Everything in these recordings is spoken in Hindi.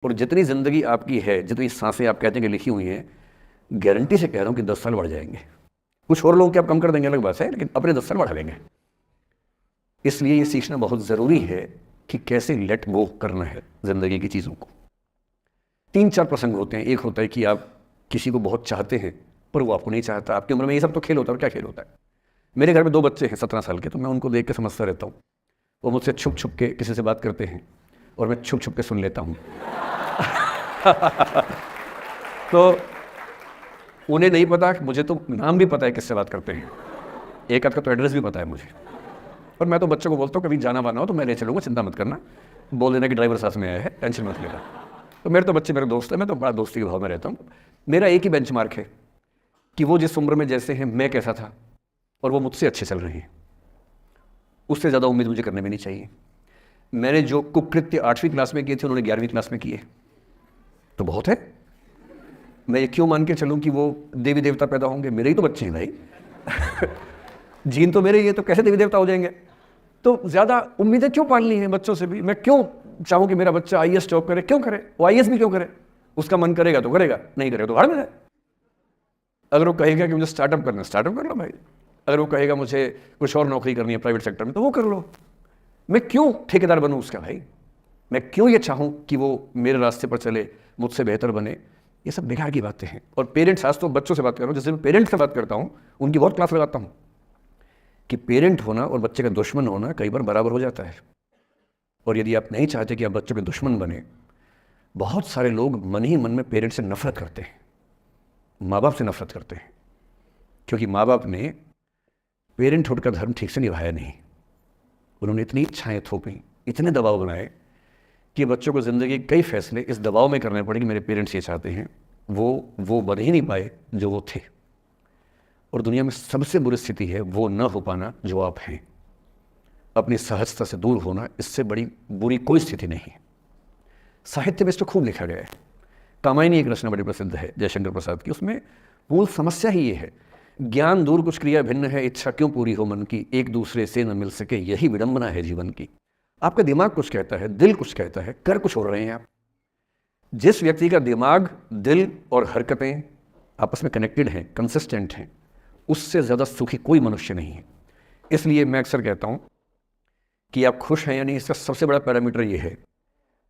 और जितनी ज़िंदगी आपकी है, जितनी सांसें आप कहते हैं कि लिखी हुई हैं, गारंटी से कह रहा हूँ कि 10 साल बढ़ जाएंगे। कुछ और लोगों के आप कम कर देंगे अलग बात है, लेकिन अपने 10 साल बढ़ा लेंगे। इसलिए ये सीखना बहुत ज़रूरी है कि कैसे लेट गो करना है ज़िंदगी की चीज़ों को। 3-4 प्रसंग होते हैं। एक होता है कि आप किसी को बहुत चाहते हैं पर वो आपको नहीं चाहता। आपकी उम्र में ये सब तो खेल होता है, और क्या खेल होता है। मेरे घर में 2 बच्चे हैं 17 साल के, तो मैं उनको देख के समझता रहता हूँ। वो मुझसे छुप छुप के किसी से बात करते हैं और मैं छुप छुप के सुन लेता हूँ। तो उन्हें नहीं पता, मुझे तो नाम भी पता है किससे बात करते हैं, एक आध का तो एड्रेस भी पता है मुझे। और मैं तो बच्चों को बोलता हूँ कभी जाना वाना हो तो मैं ले चलूँगा, चिंता मत करना, बोल देना कि ड्राइवर साथ में आया है, टेंशन मत लेना। तो मेरे तो बच्चे मेरे दोस्त हैं, मैं तो बड़ा दोस्ती के भाव में रहता हूँ। मेरा एक ही बेंचमार्क है कि वो जिस उम्र में जैसे हैं मैं कैसा था, और वो मुझसे अच्छे चल रहे हैं। उससे ज़्यादा उम्मीद मुझे करने में नहीं चाहिए। मैंने जो कुकृत्य 8वीं क्लास में किए थे उन्होंने 11वीं क्लास में किए, तो बहुत है। मैं ये क्यों मान के चलूँ कि वो देवी देवता पैदा होंगे? मेरे ही तो बच्चे हैं भाई। जीन तो मेरे ही है, तो कैसे देवी देवता हो जाएंगे? तो ज़्यादा उम्मीदें क्यों पालनी है बच्चों से भी? मैं क्यों चाहूँ कि मेरा बच्चा IAS जॉब करे? क्यों करे? वो IAS भी क्यों करे? उसका मन करेगा तो करेगा, नहीं करेगा तो भाड़ में जाए। अगर वो कहेगा कि मुझे स्टार्टअप करना है, स्टार्टअप कर लो भाई। अगर वो कहेगा मुझे कुछ और नौकरी करनी है प्राइवेट सेक्टर में, तो वो कर लो। मैं क्यों ठेकेदार बनूँ उसका भाई? मैं क्यों ये चाहूँ कि वो मेरे रास्ते पर चले, मुझसे बेहतर बने? ये सब बेकार की बातें हैं। और पेरेंट्स, आज तो बच्चों से बात कर रहा हूँ, जैसे मैं पेरेंट्स से बात करता हूँ उनकी बहुत क्लास लगाता हूँ कि पेरेंट होना और बच्चे का दुश्मन होना कई बार बराबर हो जाता है। और यदि आप नहीं चाहते कि आप बच्चों के दुश्मन बने, बहुत सारे लोग मन ही मन में पेरेंट्स से नफरत करते हैं, माँ बाप से नफरत करते हैं, क्योंकि माँ बाप ने पेरेंटहुड का धर्म ठीक से निभाया नहीं। उन्होंने इतनी इच्छाएं थोपी, इतने दबाव बनाए कि बच्चों को ज़िंदगी के कई फैसले इस दबाव में करने पड़े कि मेरे पेरेंट्स ये चाहते हैं, वो बन ही नहीं पाए जो वो थे। और दुनिया में सबसे बुरी स्थिति है वो न हो पाना जो आप हैं। अपनी सहजता से दूर होना, इससे बड़ी बुरी कोई स्थिति नहीं है। साहित्य में इसको खूब लिखा गया है। कामायनी एक रचना बड़ी प्रसिद्ध है जयशंकर प्रसाद की, उसमें मूल समस्या ही ये है, ज्ञान दूर कुछ क्रिया भिन्न है, इच्छा क्यों पूरी हो मन की, एक दूसरे से न मिल सके यही विडंबना है जीवन की। आपका दिमाग कुछ कहता है, दिल कुछ कहता है, कर कुछ हो रहे हैं आप। जिस व्यक्ति का दिमाग, दिल और हरकतें आपस में कनेक्टेड हैं, कंसिस्टेंट हैं, उससे ज़्यादा सुखी कोई मनुष्य नहीं है। इसलिए मैं अक्सर कहता हूँ कि आप खुश हैं या नहीं, इसका सबसे बड़ा पैरामीटर ये है,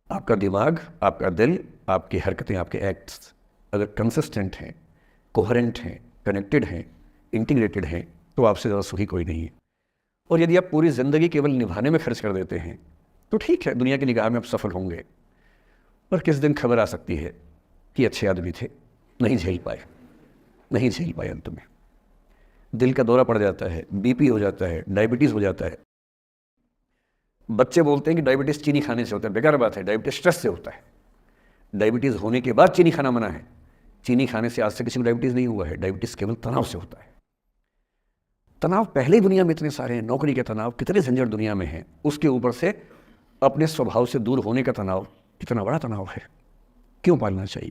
आपका दिमाग, आपका दिल, आपकी हरकतें, आपके एक्ट्स अगर कंसिस्टेंट हैं, कोहेरेंट हैं, कनेक्टेड हैं, इंटीग्रेटेड हैं, तो आपसे ज़्यादा सुखी कोई नहीं है। और यदि आप पूरी ज़िंदगी केवल निभाने में खर्च कर देते हैं तो ठीक है, दुनिया की निगाह में आप सफल होंगे, पर किस दिन खबर आ सकती है कि अच्छे आदमी थे, नहीं झेल पाए, अंत में दिल का दौरा पड़ जाता है, BP हो जाता है, डायबिटीज़ हो जाता है। बच्चे बोलते हैं कि डायबिटीज़ चीनी खाने से होता है, बेकार बात है, डायबिटीज़ स्ट्रेस से होता है। डायबिटीज़ होने के बाद चीनी खाना मना है। चीनी खाने से आज से किसी को डायबिटीज़ नहीं हुआ है। डायबिटीज़ केवल तनाव से होता है। तनाव पहले ही दुनिया में इतने सारे हैं, नौकरी के तनाव, कितने झंझट दुनिया में हैं, उसके ऊपर से अपने स्वभाव से दूर होने का तनाव, कितना बड़ा तनाव है। क्यों पालना चाहिए?